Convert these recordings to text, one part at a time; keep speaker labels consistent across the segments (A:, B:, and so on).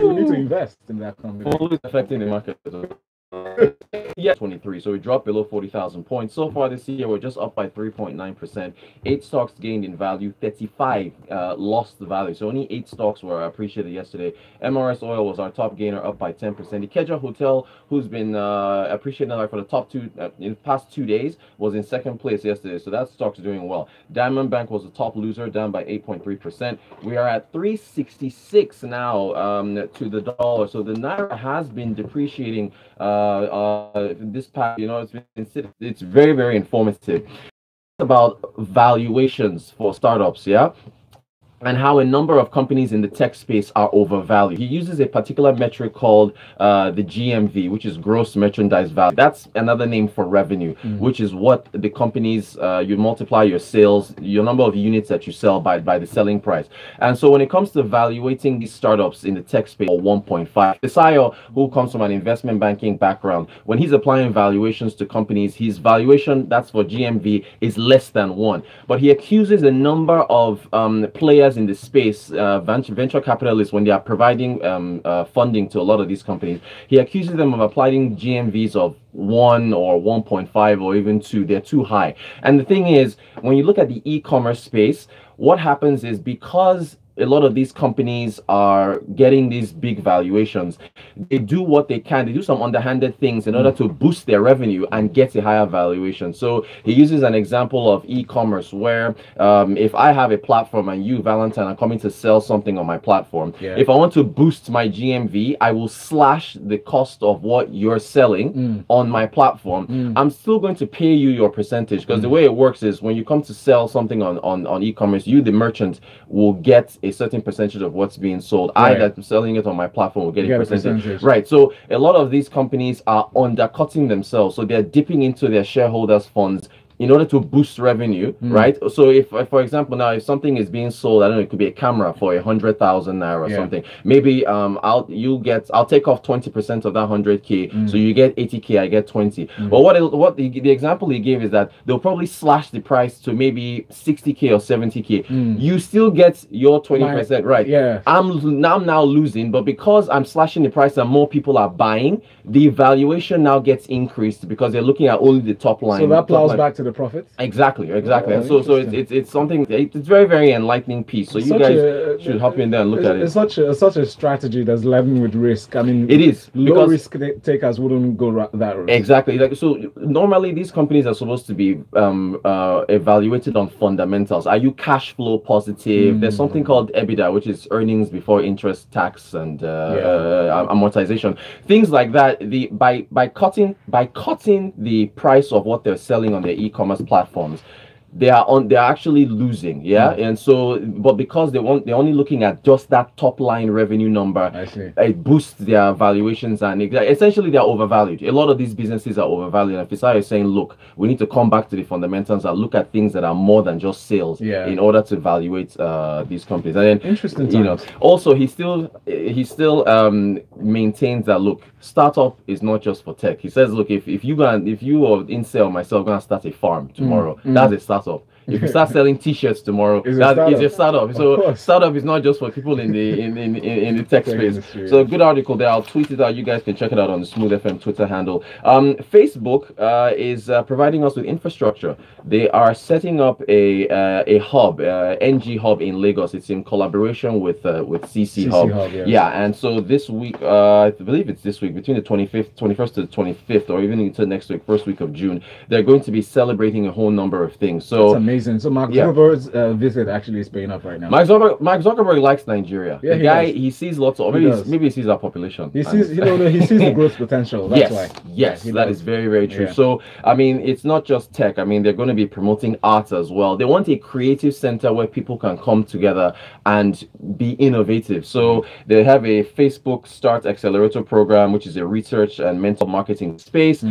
A: You need to invest in that company.
B: Folu is affecting the market. Yeah, 23. So we dropped below 40,000 points. So far this year, we're just up by 3.9%. 8 stocks gained in value, 35 lost the value. So only 8 stocks were appreciated yesterday. MRS Oil was our top gainer, up by 10%. The CcHub Hotel, who's been appreciated for the top two in the past 2 days, was in second place yesterday. So that stock's doing well. Diamond Bank was the top loser, down by 8.3%. We are at 366 now to the dollar. So the naira has been depreciating this past, it's very, very informative about valuations for startups, yeah, and how a number of companies in the tech space are overvalued. He uses a particular metric called the GMV, which is gross merchandise value. That's another name for revenue, which is what the companies, you multiply your sales, your number of units that you sell by the selling price. And so when it comes to evaluating these startups in the tech space, 1.5. Desayo, who comes from an investment banking background, when he's applying valuations to companies, his valuation, that's for GMV, is less than 1. But he accuses a number of players in the space, venture capitalists, when they are providing funding to a lot of these companies, he accuses them of applying GMVs of 1 or 1.5 or even 2. They're too high. And the thing is, when you look at the e-commerce space, what happens is, because a lot of these companies are getting these big valuations, they do what they can. They do some underhanded things in order to boost their revenue and get a higher valuation. So he uses an example of e-commerce where if I have a platform and you, Valentine, are coming to sell something on my platform, if I want to boost my GMV, I will slash the cost of what you're selling on my platform. I'm still going to pay you your percentage, because the way it works is, when you come to sell something on e-commerce, you, the merchant, will get a certain percentage of what's being sold. I, that's selling it on my platform, will get a percentage. Right. So a lot of these companies are undercutting themselves. So they're dipping into their shareholders' funds in order to boost revenue, right? So if, for example, now if something is being sold, I don't know, it could be a camera for 100,000 naira or something. Maybe I'll take off 20% of that 100K, so you get 80K, I get 20. But what the example he gave is that they'll probably slash the price to maybe 60K or 70K. You still get your 20%, right? Yeah. I'm now losing, but because I'm slashing the price and more people are buying, the valuation now gets increased because they're looking at only the top line.
A: So that plows back to the profit.
B: Exactly. And so it's something, it's very, very enlightening piece. So you guys should hop in there and look at it.
A: It's such a strategy that's laden with risk. I mean,
B: it is,
A: low risk takers wouldn't go that route.
B: Exactly. Like, so normally these companies are supposed to be evaluated on fundamentals. Are you cash flow positive? There's something called EBITDA, which is earnings before interest, tax, and amortization. Things like that. By cutting the price of what they're selling on their e-commerce platforms, they're actually losing, and so, but because they're only looking at just that top line revenue number, it boosts their valuations, and essentially they're overvalued. A lot of these businesses are overvalued, and Fisai is saying, look, we need to come back to the fundamentals and look at things that are more than just sales in order to evaluate these companies. And then,
A: interesting
B: also he still maintains that, look, startup is not just for tech. He says, look, if you or Incel or myself gonna start a farm tomorrow, that's a startup. If you start selling T-shirts tomorrow, that is a startup. So startup is not just for people in the tech space. So a good article there. I'll tweet it out. You guys can check it out on the Smooth FM Twitter handle. Facebook is providing us with infrastructure. They are setting up a hub, NG hub in Lagos. It's in collaboration with CcHub. And so this week, I believe it's this week, between the 21st to the 25th, or even into next week, first week of June, they're going to be celebrating a whole number of things. So
A: that's amazing. So Mark Zuckerberg's visit actually is paying off right now.
B: Mark Zuckerberg likes Nigeria. The guy, he sees lots of, maybe he sees our population.
A: He sees, he sees the growth potential. That's why.
B: Yes, that is very, very true. So, I mean, it's not just tech. I mean, they're going to be promoting art as well. They want a creative center where people can come together and be innovative. So they have a Facebook Start Accelerator program, which is a research and mental marketing space.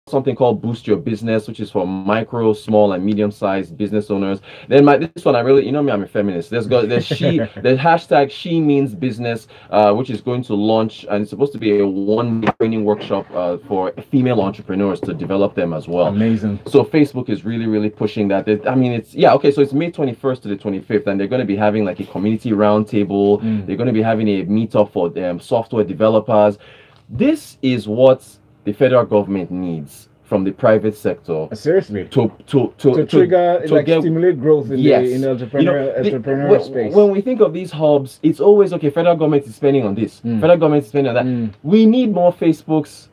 B: something called Boost Your Business, which is for micro, small, and medium-sized business owners. Then this one, I really, you know me, I'm a feminist. There's she, the hashtag She Means Business, which is going to launch, and it's supposed to be a one training workshop for female entrepreneurs to develop them as well.
A: Amazing.
B: So Facebook is really pushing that. I mean, it's okay. So it's May 21st to the 25th, and they're going to be having like a community roundtable. They're going to be having a meetup for software developers. This is what the federal government needs from the private sector.
A: Seriously,
B: to
A: trigger,
B: to
A: like,
B: get,
A: stimulate growth in the entrepreneurial space.
B: When we think of these hubs, it's always okay. Federal government is spending on this. Federal government is spending on that. We need more Facebooks,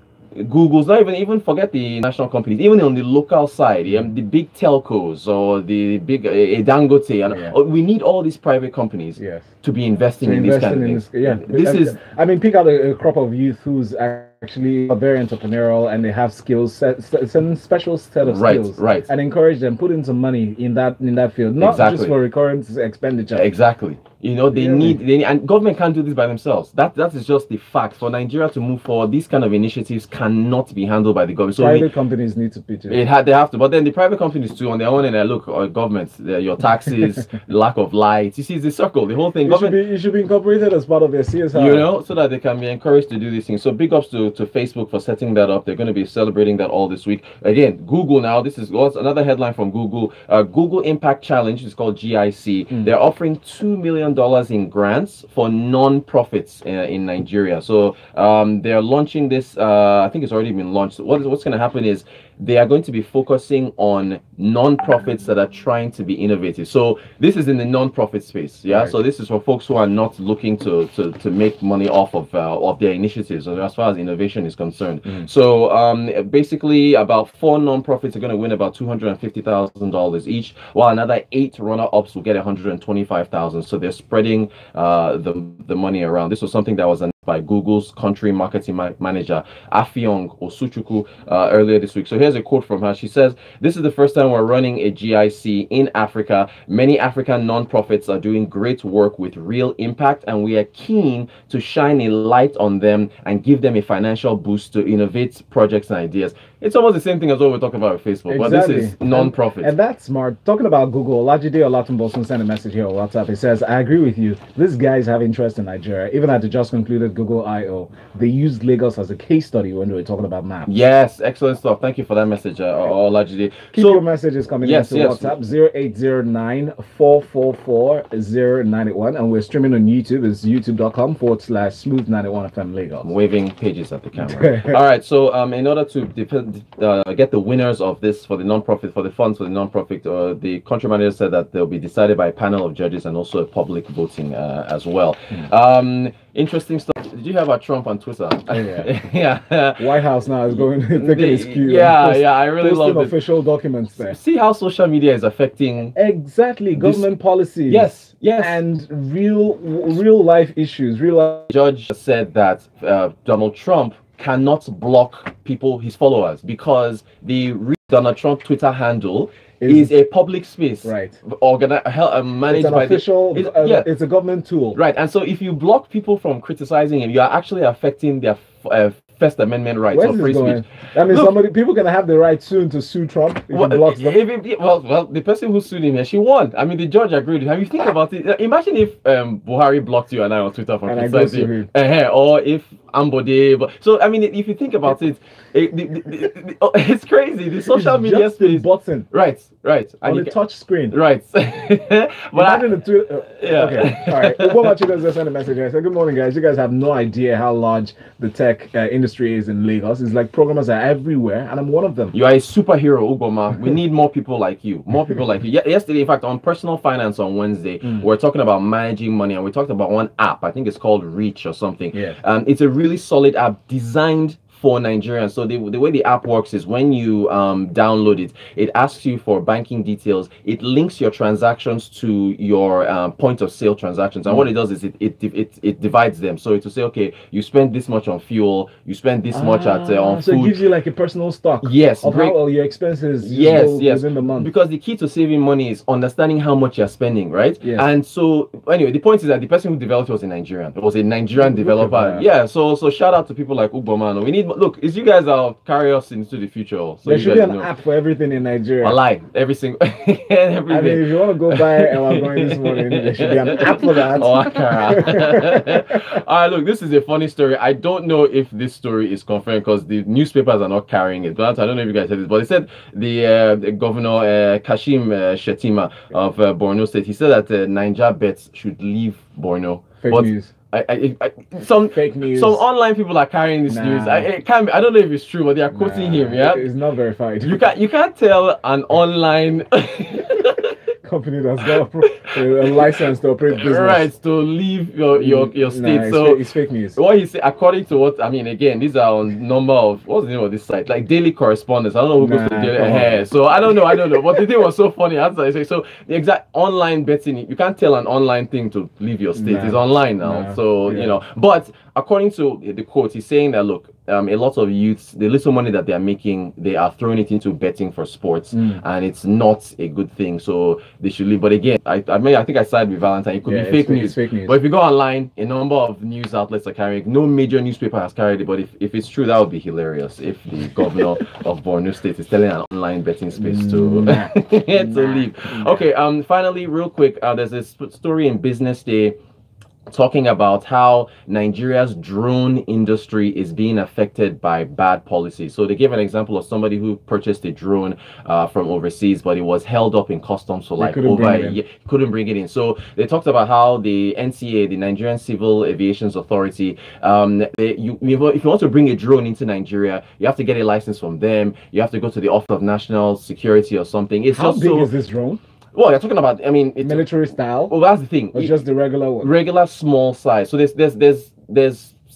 B: Google's, not even forget the national companies, even on the local side, the big telcos or the big Dangote, and we need all these private companies to be investing in this kind of thing. This is,
A: I mean, pick out a crop of youth who's actually very entrepreneurial and they have skills, some special set of skills, and encourage them, put in some money in that field, not just for recurrent expenditure.
B: Exactly. You know, they need, and government can't do this by themselves. That is just the fact. For Nigeria to move forward, these kind of initiatives cannot be handled by the government. So
A: private companies need to pitch in.
B: They have to, but then the private companies too on their own, and look, governments, your taxes, lack of lights. You see, it's the circle, the whole thing.
A: It should be incorporated as part of their CSR.
B: You know, so that they can be encouraged to do these things. So big ups to Facebook for setting that up. They're going to be celebrating that all this week. Again, Google now. This is another headline from Google. Google Impact Challenge is called GIC. They're offering $2 million in grants for non-profits in Nigeria. So they're launching this. I think it's already been launched. What's going to happen is they are going to be focusing on non-profits that are trying to be innovative. So this is in the non-profit space. So this is for folks who are not looking to make money off of their initiatives as far as innovation is concerned. So basically about 4 non-profits are going to win about $250,000 each, while another 8 runner-ups will get $125,000. So they're spreading the money around. This was something that was announced by Google's country marketing manager Afiong Osuchukwu earlier this week. So here's a quote from her. She says, "This is the first time we're running a GIC in Africa. Many African nonprofits are doing great work with real impact, and we are keen to shine a light on them and give them a financial boost to innovate projects and ideas." It's almost the same thing as what we're talking about with Facebook, but this is non-profit.
A: And that's smart. Talking about Google, Olajide Olatunbosun sent a message here on WhatsApp. He says, "I agree with you. These guys have interest in Nigeria. Even at the just concluded Google I/O, they used Lagos as a case study when they were talking about maps."
B: Yes, excellent stuff. Thank you for that message, Olajide.
A: Keep your messages coming into WhatsApp, 0809-444-091. And we're streaming on YouTube. It's youtube.com/Smooth91FM Lagos.
B: I'm waving pages at the camera. All right, so in order to get the winners of this for the non-profit, for the funds for the non-profit, the country manager said that they'll be decided by a panel of judges and also a public voting as well. Interesting stuff. Did you have a Trump on Twitter?
A: White House now is going taking his cue.
B: I really love it.
A: Official documents there.
B: See how social media is affecting
A: government policies.
B: Yes,
A: and real life issues.
B: Judge said that Donald Trump cannot block his followers, because the Donald Trump Twitter handle is a public space, managed
A: it's an
B: by
A: official. It's a government tool,
B: and so if you block people from criticizing him, you are actually affecting their First Amendment rights or free speech.
A: I mean, people are going to have the right soon to sue Trump if he blocks them.
B: Well, the person who sued him, she won. I mean, the judge agreed. Have you think about it? Imagine if Buhari blocked you and I on Twitter for criticizing him, or if Ambode. So I mean, if you think about it, it's crazy. The social media space
A: button,
B: right,
A: on the touch screen,
B: right.
A: But imagine the Twitter. Okay, all right. What about you guys? Just send a message. I said, "Good morning, guys. You guys have no idea how large the tech industry is in Lagos. It's like programmers are everywhere, and I'm one of them."
B: You are a superhero, Ugoma. We need more people like you. More people like you. Yesterday, in fact, on Personal Finance on Wednesday, we're talking about managing money, and we talked about one app. I think it's called Reach or something. It's a really solid app designed for Nigerians. So the way the app works is when you download it, it asks you for banking details. It links your transactions to your point of sale transactions, and what it does is it divides them. So it will say, okay, you spend this much on fuel, you spend this much on
A: so
B: food.
A: It gives you like a personal stock.
B: Yes,
A: of how all your expenses within the month.
B: Because the key to saving money is understanding how much you're spending, right? And so anyway, the point is that the person who developed it was a Nigerian. It was a Nigerian developer. So shout out to people like Ubomano. We need look, it's you guys that'll carry us into the future. So
A: there should be an app for everything in Nigeria.
B: I like every single. Everything.
A: I mean, if you want to go buy our going this morning, there should be an app for that.
B: All right, look, this is a funny story. I don't know if this story is confirmed because the newspapers are not carrying it. But I don't know if you guys said this, but they said the governor Kashim Shettima of Borno State, he said that NaijaBet should leave Borno.
A: Fake news.
B: Some
A: fake news.
B: Some online people are carrying this news. I don't know if it's true, but they are quoting him. Yeah,
A: it's not verified.
B: You can't tell an online
A: company that's got a license to operate business,
B: right, to leave your state. So
A: it's fake news.
B: What he said, according to what I mean, again, these are on number of what's the name of this site, like daily correspondence. I don't know who goes to daily. So I don't know. But the thing was so funny. As I say, so the exact online betting, you can't tell an online thing to leave your state. It's online now. So you know, but according to the quote, he's saying that look, a lot of youths, the little money that they are making, they are throwing it into betting for sports, and it's not a good thing. So they should leave. But again, I think I sided with Valentine. It could be fake news. But if you go online, a number of news outlets are carrying. No major newspaper has carried it. But if it's true, that would be hilarious. If the governor of Borno State is telling an online betting space to to leave. Okay. Finally, real quick, there's this story in Business Day talking about how Nigeria's drone industry is being affected by bad policies. So they gave an example of somebody who purchased a drone from overseas, but it was held up in customs for like over a year, couldn't bring it in. So they talked about how the NCA, the Nigerian Civil Aviation Authority, if you want to bring a drone into Nigeria, you have to get a license from them. You have to go to the Office of National Security or something. It's
A: how big is this drone?
B: Well, you're talking about, I mean, it's
A: military style.
B: Well, that's the thing.
A: Or just the regular one?
B: Regular small size. So there's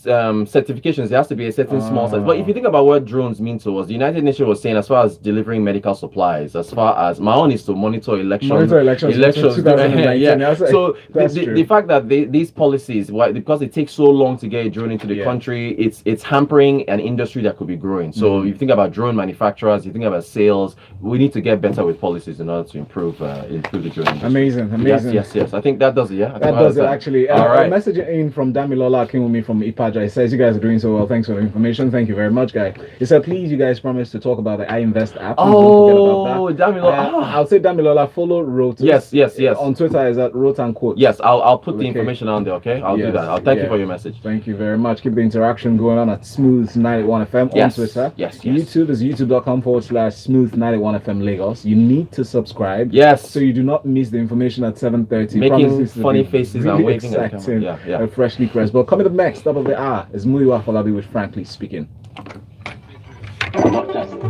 B: certifications. There has to be a certain small size. But if you think about what drones mean to us, the United Nations was saying as far as delivering medical supplies, as far as my own is to monitor elections. Yeah. So the fact that these policies, because it takes so long to get a drone into the country, it's hampering an industry that could be growing. So you think about drone manufacturers, you think about sales. We need to get better with policies in order to improve the drone industry.
A: Amazing.
B: Yes. I think that does it. Yeah,
A: that does it actually. All right. A message in from Damilola came with me from Ipaja. It says you guys are doing so well. Thanks for the information. Thank you very much, guys. He said, please, you guys promised to talk about the iInvest app.
B: Oh, Damilola.
A: I'll say Damilola, follow Rotus.
B: Yes.
A: On Twitter is at Rot and Quote.
B: Yes, I'll put the information on there. Okay, I'll do that. I'll thank you for your message.
A: Thank you very much. Keep the interaction going on at Smooth91FM on Twitter.
B: Yes.
A: YouTube is youtube.com/Smooth91FM Lagos. You need to subscribe.
B: Yes.
A: So you do not miss the information at 7:30.
B: Making funny faces and waving at the camera.
A: Yeah. Freshly pressed. But coming up next, top of the hour, is Muyiwa Falabi with Frankly Speaking.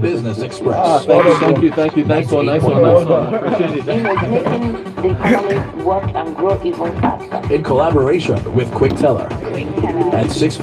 C: Business Express.
B: Thank you. Nice one. Appreciate it.
D: Making the economy work and grow even faster.
C: In collaboration with Quick Teller. At 6.